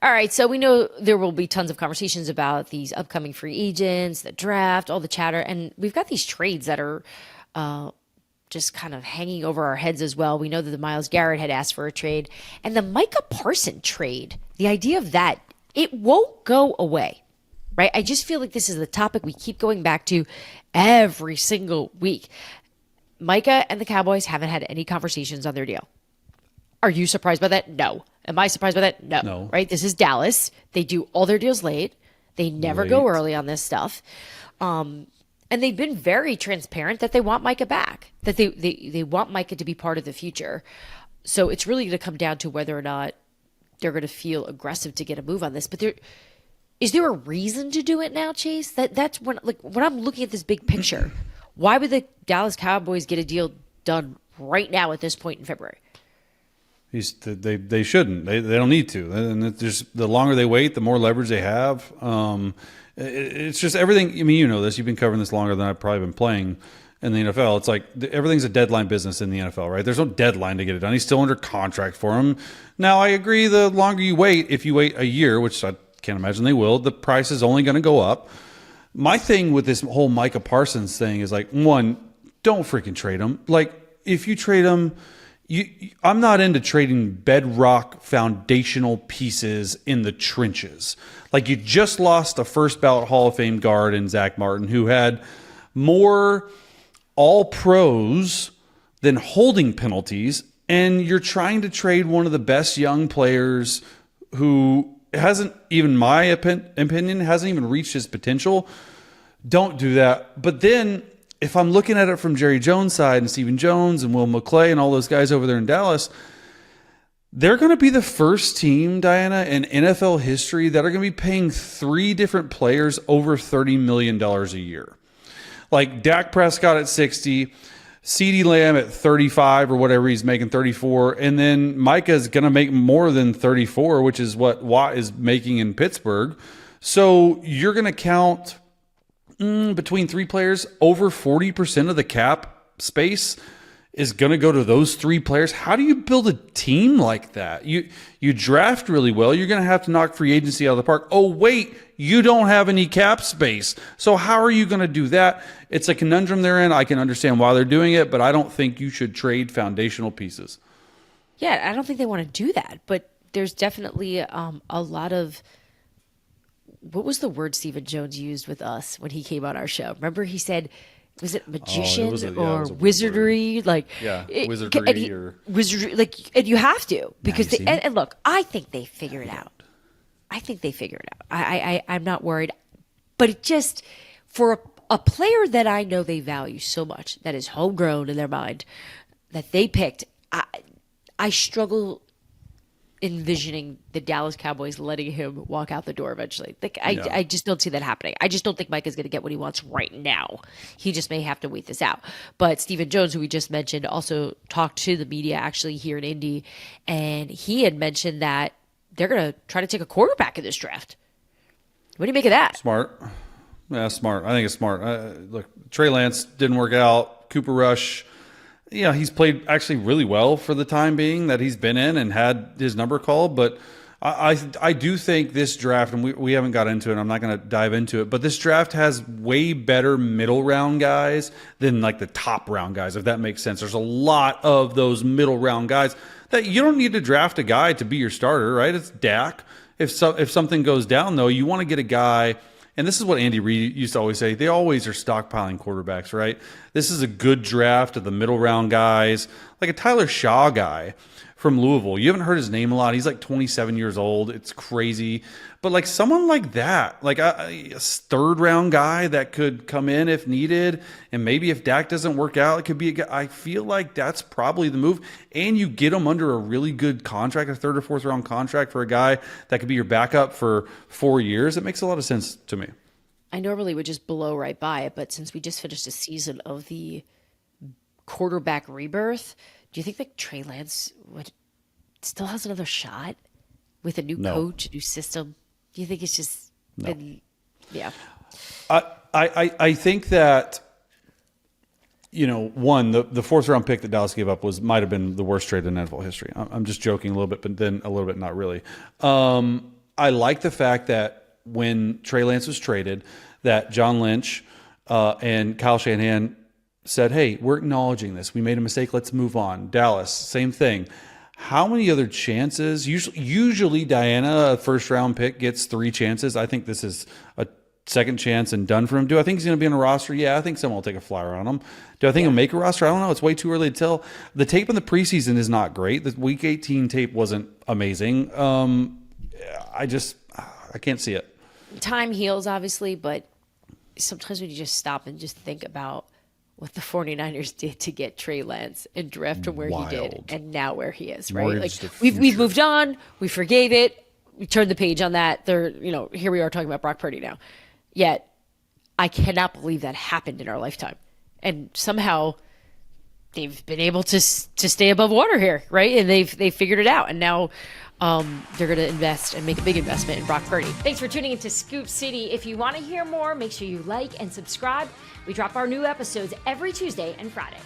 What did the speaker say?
All right, so we know there will be tons of conversations about these upcoming free agents, the draft, all the chatter, and we've got these trades that are just kind of hanging over our heads as well. We know that the Myles Garrett had asked for a trade, and the Micah Parsons trade, the idea of that, it won't go away, right? I just feel like this is the topic we keep going back to every single week. Micah and the Cowboys haven't had any conversations on their deal. Are you surprised by that? No. Am I surprised by that? No. No. Right? This is Dallas. They do all their deals late. They never go early on this stuff. And they've been very transparent that they want Micah back, that they want Micah to be part of the future. So it's really going to come down to whether or not they're going to feel aggressive to get a move on this. But is there a reason to do it now, Chase? That's when I'm looking at this big picture. Why would the Dallas Cowboys get a deal done right now at this point in February? They shouldn't. They don't need to. And just the longer they wait, the more leverage they have. It's just everything. I mean, you know this. You've been covering this longer than I've probably been playing in the NFL. It's like everything's a deadline business in the NFL, right? There's no deadline to get it done. He's still under contract for him. Now, I agree. The longer you wait, if you wait a year, which I can't imagine they will, the price is only going to go up. My thing with this whole Micah Parsons thing is like, one, don't freaking trade him. Like, if you trade him. I'm not into trading bedrock foundational pieces in the trenches. Like, you just lost a first ballot Hall of Fame guard in Zach Martin, who had more all pros than holding penalties. And you're trying to trade one of the best young players who hasn't, even my opinion, hasn't even reached his potential. Don't do that. But then, if I'm looking at it from Jerry Jones' side and Stephen Jones and Will McClay and all those guys over there in Dallas, they're going to be the first team, Dianna, in NFL history that are going to be paying 3 different players over $30 million a year. Like Dak Prescott at 60, CeeDee Lamb at 35 or whatever he's making, 34, and then Micah is going to make more than 34, which is what Watt is making in Pittsburgh. So you're going to count between 3 players, over 40% of the cap space is going to go to those 3 players. How do you build a team like that? You draft really well. You're going to have to knock free agency out of the park. Oh, wait, you don't have any cap space. So how are you going to do that? It's a conundrum they're in. I can understand why they're doing it, but I don't think you should trade foundational pieces. Yeah, I don't think they want to do that, but there's definitely a lot of, what was the word Stephen Jones used with us when he came on our show? Remember he said, was it magician or wizardry? Like, wizardry wizardry. Like, and you have to, because and look, I think they figure it out. I'm not worried, but it just, for a player that I know they value so much, that is homegrown in their mind, that they picked, I struggle envisioning the Dallas Cowboys letting him walk out the door eventually. Like, I just don't see that happening. I just don't think Mike is going to get what he wants right now. He just may have to wait this out. But Stephen Jones, who we just mentioned, also talked to the media actually here in Indy, and he had mentioned that they're going to try to take a quarterback in this draft. What do you make of that? Smart. Yeah, smart. I think it's smart. Look, Trey Lance didn't work out. Cooper Rush, yeah, he's played actually really well for the time being that he's been in and had his number called. But I do think this draft, and we haven't got into it, I'm not going to dive into it, but this draft has way better middle round guys than like the top round guys, if that makes sense. There's a lot of those middle round guys that you don't need to draft a guy to be your starter, right? It's Dak. If something goes down, though, you want to get a guy. And this is what Andy Reid used to always say. They always are stockpiling quarterbacks, right? This is a good draft of the middle round guys, like a Tyler Shaw guy from Louisville. You haven't heard his name a lot. He's like 27 years old. It's crazy. But like someone like that, like a third round guy that could come in if needed. And maybe if Dak doesn't work out, it could be a guy. I feel like that's probably the move. And you get him under a really good contract, a third or fourth round contract for a guy that could be your backup for 4 years. It makes a lot of sense to me. I normally would just blow right by it, but since we just finished a season of the quarterback rebirth, do you think that Trey Lance still has another shot with a new coach, a new system? Do you think it's just been, yeah? I think that, one, the fourth round pick that Dallas gave up might have been the worst trade in NFL history. I'm just joking a little bit, but then a little bit not really. I like the fact that when Trey Lance was traded, that John Lynch and Kyle Shanahan said, hey, we're acknowledging this. We made a mistake. Let's move on. Dallas, same thing. How many other chances? Usually Dianna, a first-round pick, gets 3 chances. I think this is a second chance and done for him. Do I think he's going to be on a roster? Yeah, I think someone will take a flyer on him. Do I think he'll make a roster? I don't know. It's way too early to tell. The tape in the preseason is not great. The Week 18 tape wasn't amazing. I can't see it. Time heals, obviously, but sometimes when you just stop and just think about what the 49ers did to get Trey Lance and draft him where he did, and now where he is, right? Like we've moved on, we forgave it, we turned the page on that. Here we are talking about Brock Purdy now. Yet I cannot believe that happened in our lifetime, and somehow they've been able to stay above water here, right? And they've figured it out, and now they're going to invest and make a big investment in Brock Purdy. Thanks for tuning into Scoop City. If you want to hear more, make sure you like and subscribe. We drop our new episodes every Tuesday and Friday.